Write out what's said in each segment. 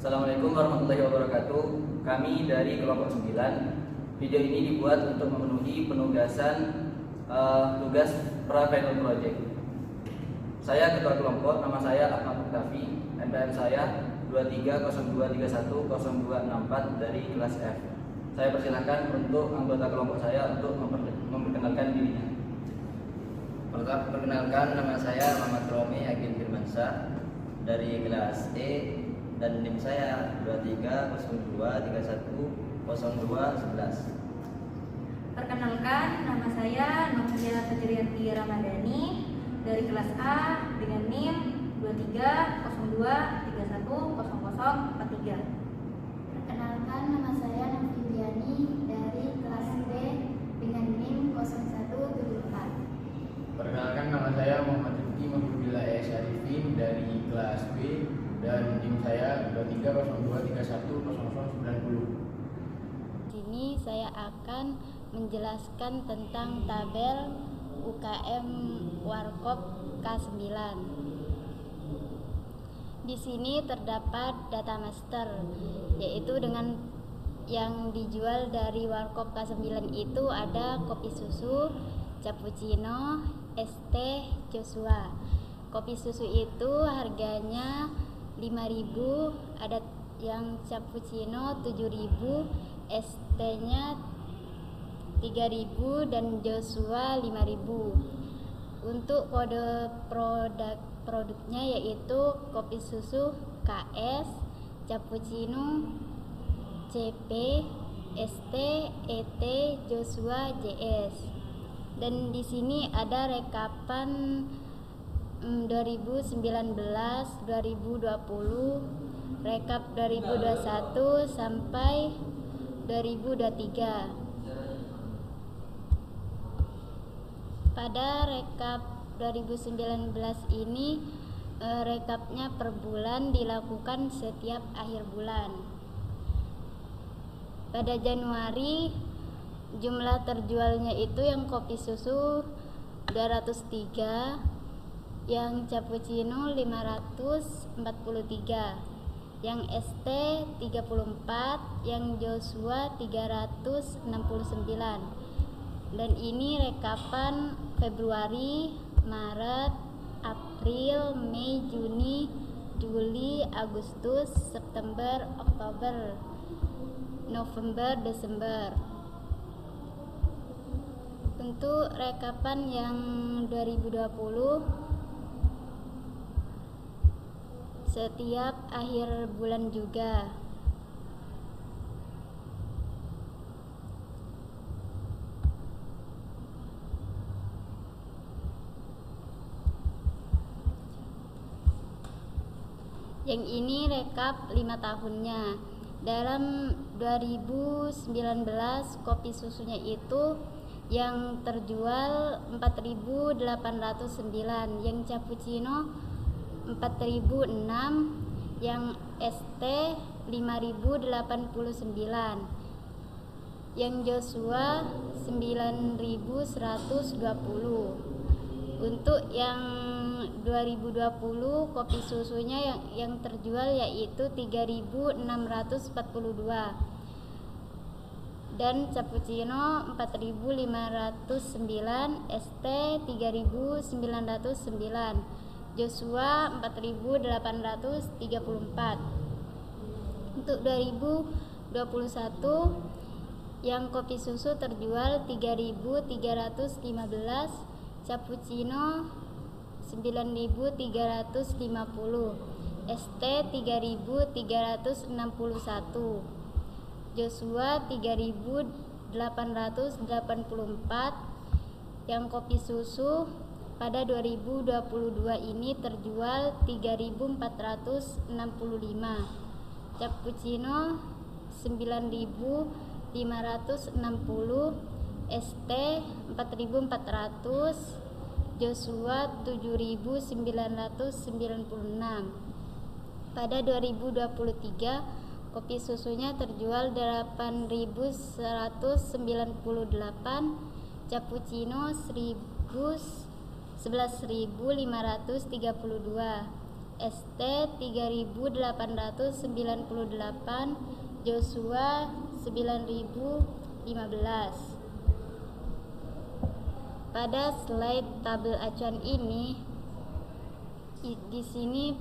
Assalamualaikum warahmatullahi wabarakatuh. Kami dari kelompok 9. Video ini dibuat untuk memenuhi penugasan tugas pra-final project. Saya ketua kelompok, nama saya Ahmad Muktafi, NPM saya 2302310264 dari kelas F. Saya persilahkan untuk anggota kelompok saya untuk memperkenalkan dirinya. Perkenalkan, nama saya Muhammad Romi Agil Firmansyah dari kelas E dan NIM saya 2302310211. Perkenalkan, nama saya Novia Fajriyanti Ramadhani dari kelas A dengan NIM 2302310043. Perkenalkan, nama saya Novidiani dari kelas B dengan NIM 0174. Perkenalkan, nama saya Muhammad Rifki Mahmudillah Syarifin dari kelas B dan NIM saya 2302310090. Sini saya akan menjelaskan tentang tabel UKM Warkop K9. Di sini terdapat data master, yaitu dengan yang dijual dari Warkop K9 itu ada kopi susu, cappuccino, es teh, Joshua. Kopi susu itu harganya 5.000, ada yang cappuccino 7.000, es tehnya 3.000 dan Joshua 5.000. Untuk kode produknya yaitu kopi susu KS, cappuccino CP, ST, ET, Joshua JS. Dan di sini ada rekapan 2019, 2020, rekap 2021 sampai 2023. Pada rekap 2019 ini rekapnya per bulan dilakukan setiap akhir bulan. Pada Januari jumlah terjualnya itu yang kopi susu 203, yang cappuccino 543, yang ST 34, yang Joshua 369. Dan ini rekapan Februari, Maret, April, Mei, Juni, Juli, Agustus, September, Oktober, November, Desember. Untuk rekapan yang 2020 setiap akhir bulan juga. Yang ini rekap 5 tahunnya. Dalam 2019 kopi susunya itu yang terjual 4.809, yang cappuccino 4.006, yang ST 5.089, yang Joshua 9.120. Untuk yang 2020 kopi susunya yang terjual yaitu 3.642, dan cappuccino 4.509, ST 3.909, Joshua 4.834. Untuk 2021 yang kopi susu terjual 3.315, cappuccino 9.350, ST 3.361, Joshua 3.884. Yang kopi susu pada 2022 ini terjual 3.465, cappuccino 9.560, ST 4.400, Joshua 7.996. Pada 2023 kopi susunya terjual 8.198, cappuccino 11.532, ST 3898, Joshua 9015. Pada slide tabel acuan ini di sini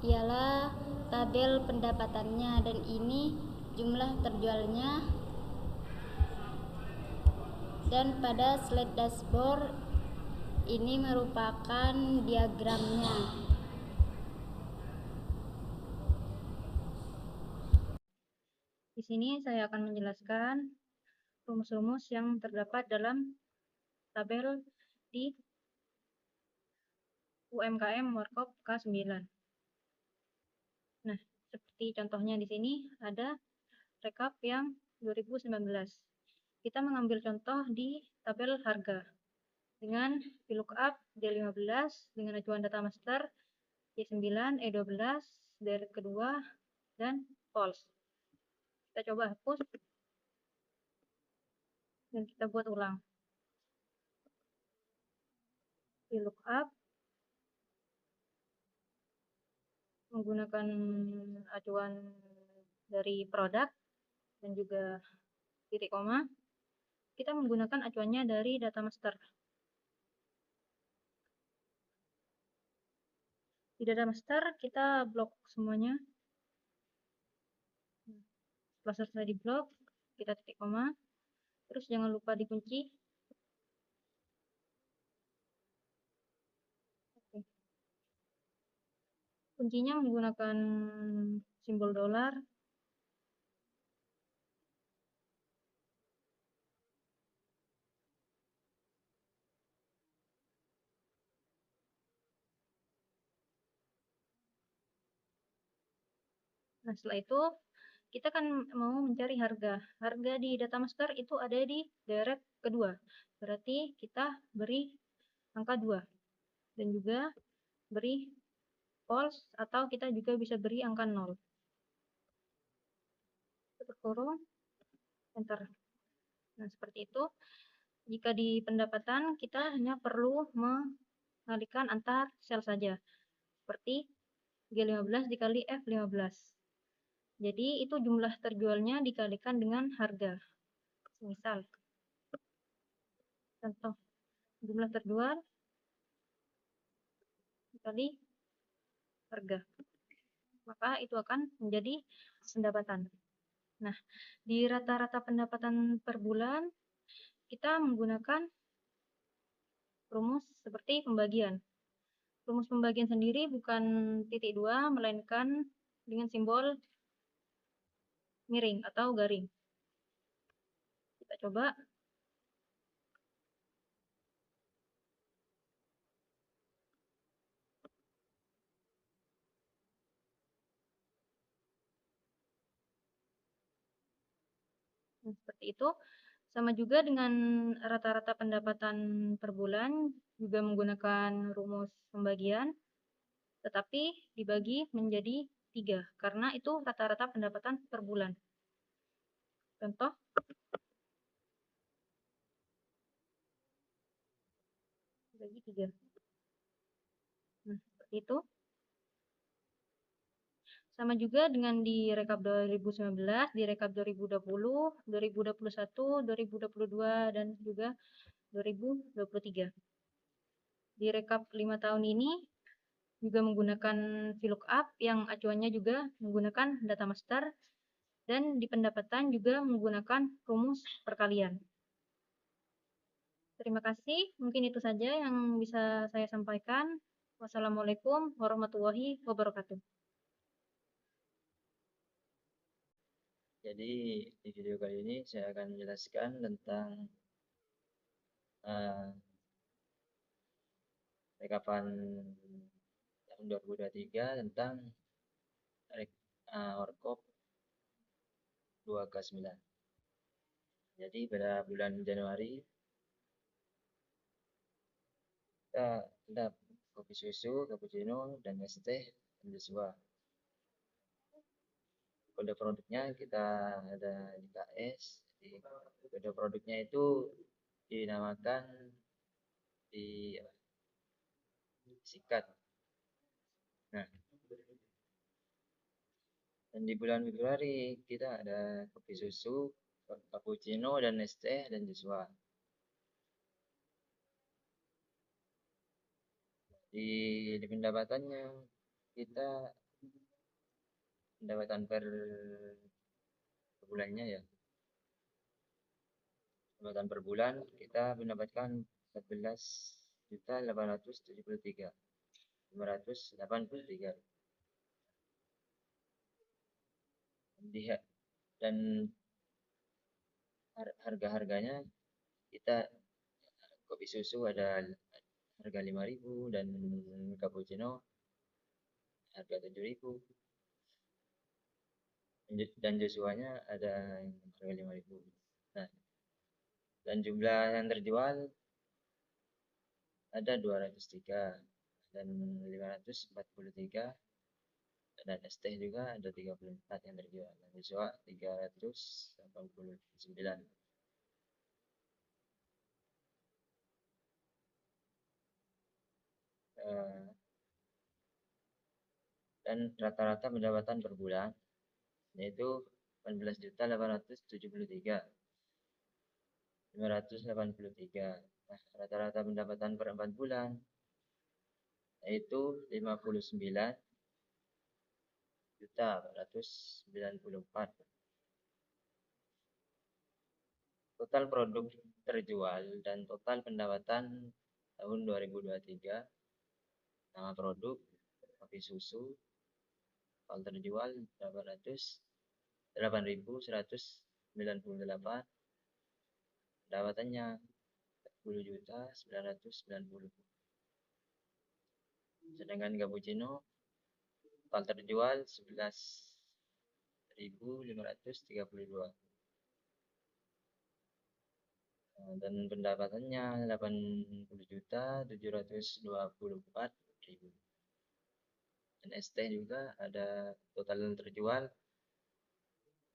ialah tabel pendapatannya dan ini jumlah terjualnya, dan pada slide dashboard ini merupakan diagramnya. Di sini saya akan menjelaskan rumus-rumus yang terdapat dalam tabel di UMKM Warkop K9. Nah, seperti contohnya di sini ada rekap yang 2019. Kita mengambil contoh di tabel harga dengan VLOOKUP D15 dengan acuan data master Y9, E12, direct kedua, dan false. Kita coba hapus dan kita buat ulang. VLOOKUP menggunakan acuan dari produk dan juga titik koma. Kita menggunakan acuannya dari data master. Di data master kita blok semuanya. Setelah selesai di blok, kita titik koma. Terus jangan lupa dikunci. Oke. Kuncinya menggunakan simbol dolar. Nah, setelah itu kita kan mau mencari harga. Harga di data master itu ada di direct kedua. Berarti kita beri angka 2. Dan juga beri false atau kita juga bisa beri angka 0. Tutup kurung, enter. Nah, seperti itu. Jika di pendapatan kita hanya perlu mengalihkan antar sel saja. Seperti G15 dikali F15. Jadi itu jumlah terjualnya dikalikan dengan harga. Misal, contoh jumlah terjual dikali harga. Maka itu akan menjadi pendapatan. Nah, di rata-rata pendapatan per bulan kita menggunakan rumus seperti pembagian. Rumus pembagian sendiri bukan titik 2, melainkan dengan simbol miring atau garing. Kita coba. Nah, seperti itu. Sama juga dengan rata-rata pendapatan per bulan, juga menggunakan rumus pembagian, tetapi dibagi menjadi 3, karena itu rata-rata pendapatan per bulan. Contoh, bagi 3. Nah, seperti itu. Sama juga dengan di rekap 2019, di rekap 2020, 2021, 2022, dan juga 2023. Di rekap 5 tahun ini juga menggunakan VLOOKUP yang acuannya juga menggunakan data master, dan di pendapatan juga menggunakan rumus perkalian. Terima kasih, mungkin itu saja yang bisa saya sampaikan. Wassalamualaikum warahmatullahi wabarakatuh. Jadi di video kali ini saya akan menjelaskan tentang rekapan tahun 2023 tentang Warkop 2K9. Jadi pada bulan Januari kita ada kopi susu, cappuccino, dan es teh, dan Joshua. Kode produknya kita ada di KS. Kode produknya itu dinamakan di sikat. Nah, Dan di bulan Februari kita ada kopi susu, cappuccino, dan es teh, dan Joshua. Di pendapatannya kita pendapatan per bulannya ya. Pendapatan per bulan kita mendapatkan 14.873.583. Dan harga-harganya kita kopi susu ada harga 5.000 dan cappuccino harga 7.000 dan Joshua-nya ada yang harga 5.000. Nah, dan jumlah yang terjual ada 203 dan 543, dan es teh juga ada 34 yang terjual, dan Joshua 389. Dan rata-rata pendapatan per bulan yaitu 18.873.583. Nah, rata-rata pendapatan per 4 bulan yaitu 59.494. Total produk terjual dan total pendapatan tahun 2023. Nama produk kopi susu, total terjual 8.198, pendapatannya 10.990. Sedangkan cappuccino total terjual 11.532, dan pendapatannya 80.724.000. Dan es teh juga ada total terjual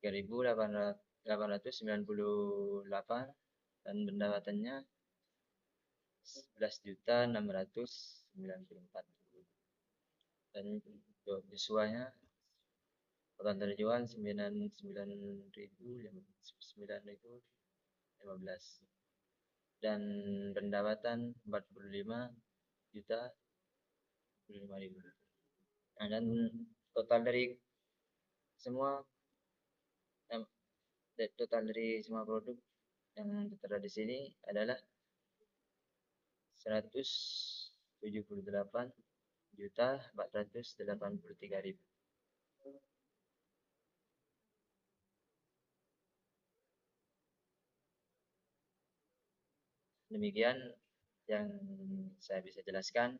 3.898 dan pendapatannya 11.694. Dan Joshua-nya total terjual 9.915 dan pendapatan 45.025.000. Nah, dan total dari semua produk yang tertera di sini adalah 178.483.000. Demikian yang saya bisa jelaskan.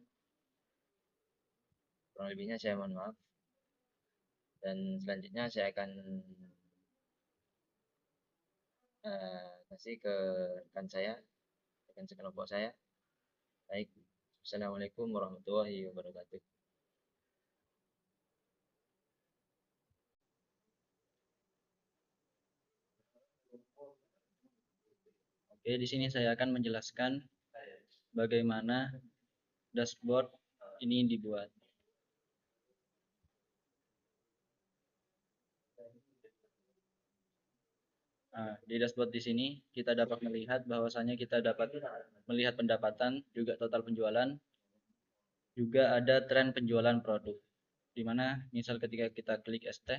Kurang lebihnya saya mohon maaf. Dan selanjutnya saya akan kasih ke rekan saya, rekan sekelompok saya. Baik, Assalamualaikum warahmatullahi wabarakatuh. Oke, di sini saya akan menjelaskan bagaimana dashboard ini dibuat. Nah, di dashboard di sini kita dapat melihat bahwasanya kita dapat melihat pendapatan, juga total penjualan, juga ada tren penjualan produk. Di mana misal ketika kita klik es teh,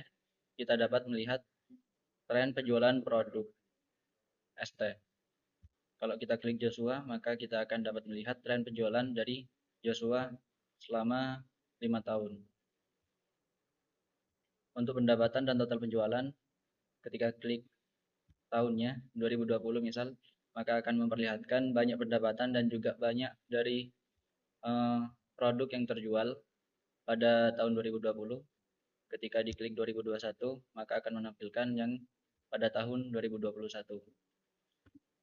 kita dapat melihat tren penjualan produk es teh. Kalau kita klik Joshua, maka kita akan dapat melihat tren penjualan dari Joshua selama 5 tahun. Untuk pendapatan dan total penjualan, ketika klik tahunnya 2020 misal, maka akan memperlihatkan banyak pendapatan dan juga banyak dari produk yang terjual pada tahun 2020. Ketika diklik 2021, maka akan menampilkan yang pada tahun 2021.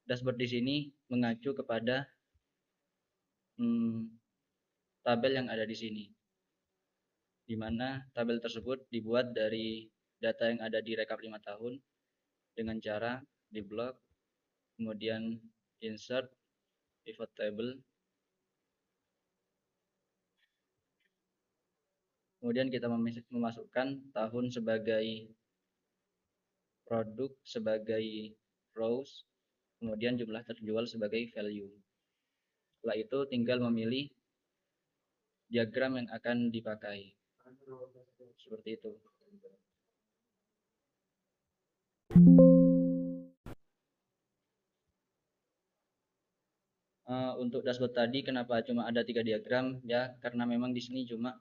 Dashboard di sini mengacu kepada tabel yang ada di sini, di mana tabel tersebut dibuat dari data yang ada di rekap 5 tahun dengan cara di blok, kemudian insert, pivot table, Kemudian kita memasukkan tahun sebagai produk sebagai rows, kemudian jumlah terjual sebagai value. Setelah itu tinggal memilih diagram yang akan dipakai. Seperti itu. Untuk dashboard tadi kenapa cuma ada 3 diagram? Ya, karena memang di sini cuma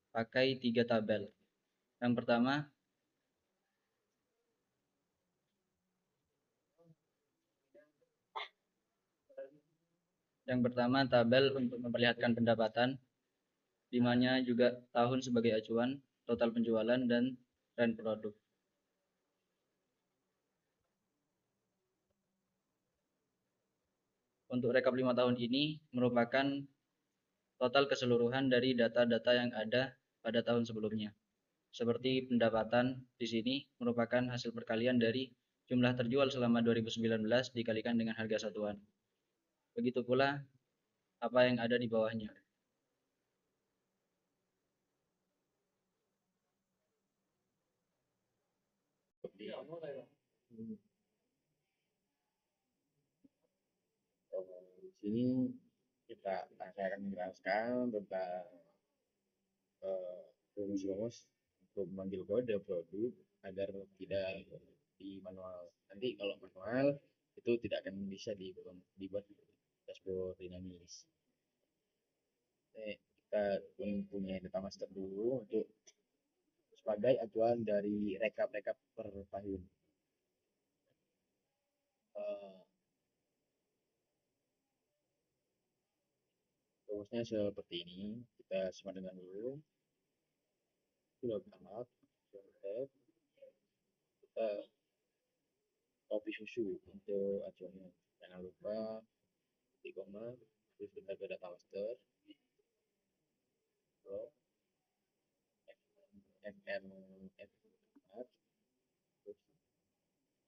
pakai 3 tabel. Yang pertama tabel untuk memperlihatkan pendapatan, di mana juga tahun sebagai acuan, total penjualan, dan tren produk. Untuk rekap 5 tahun ini merupakan total keseluruhan dari data-data yang ada pada tahun sebelumnya. Seperti pendapatan di sini merupakan hasil perkalian dari jumlah terjual selama 2019 dikalikan dengan harga satuan. Begitu pula apa yang ada di bawahnya. Di sini saya akan menjelaskan tentang rumus-rumus untuk memanggil kode produk agar tidak di manual. Nanti kalau manual itu tidak akan bisa dibuat dashboard dinamis. Kita punya data master dulu untuk sebagai acuan dari rekap-rekap per tahun. Rumusnya seperti ini, kita semadangkan dulu. Sudah berangkat, kita copy susu untuk acuannya. Jangan lupa di koma, terus kita ke data master. Terus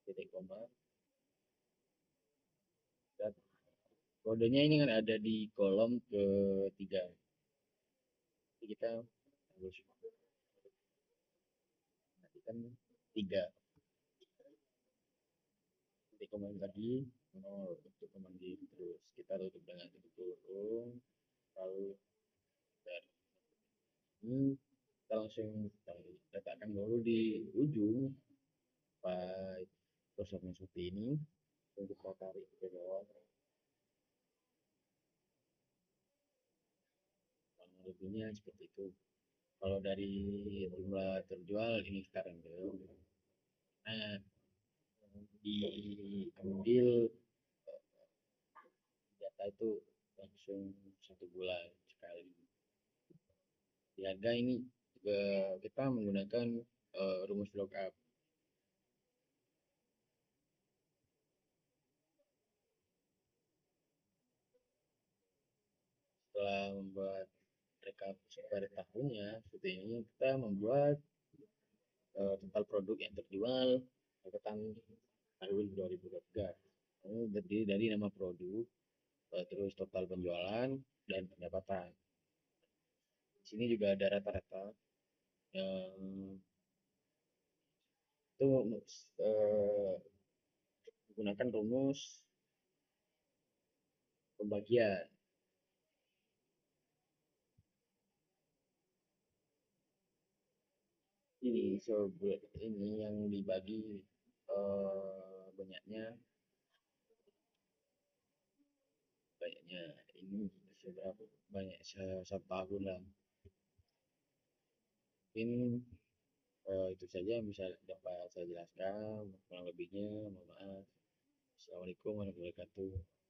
titik koma. Dan kodenya ini kan ada di kolom ketiga. Jadi kita harus matikan 3 titik koma tadi 0 untuk memanggil, terus kita tutup dengan titik kurung, lalu dan ini kita langsung letakkan dulu di ujung sampai kursornya seperti ini, untuk kita tarik ke bawah. Lebihnya seperti itu. Kalau dari jumlah terjual ini sekarang nah diambil data itu langsung 1 bulan sekali. Di harga ini juga kita menggunakan rumus lookup. Setelah membuat rekap per tahunnya seperti ini, kita membuat total produk yang terjual angkatan tahun 2023. Ini terdiri dari nama produk, terus total penjualan dan pendapatan. Di sini juga ada rata-rata yang itu menggunakan rumus pembagian. Ini yang dibagi banyaknya ini seberapa banyak 1 tahun lah. Mungkin itu saja yang bisa dapat saya jelaskan. Kurang lebihnya mohon maaf. Assalamualaikum warahmatullahi wabarakatuh.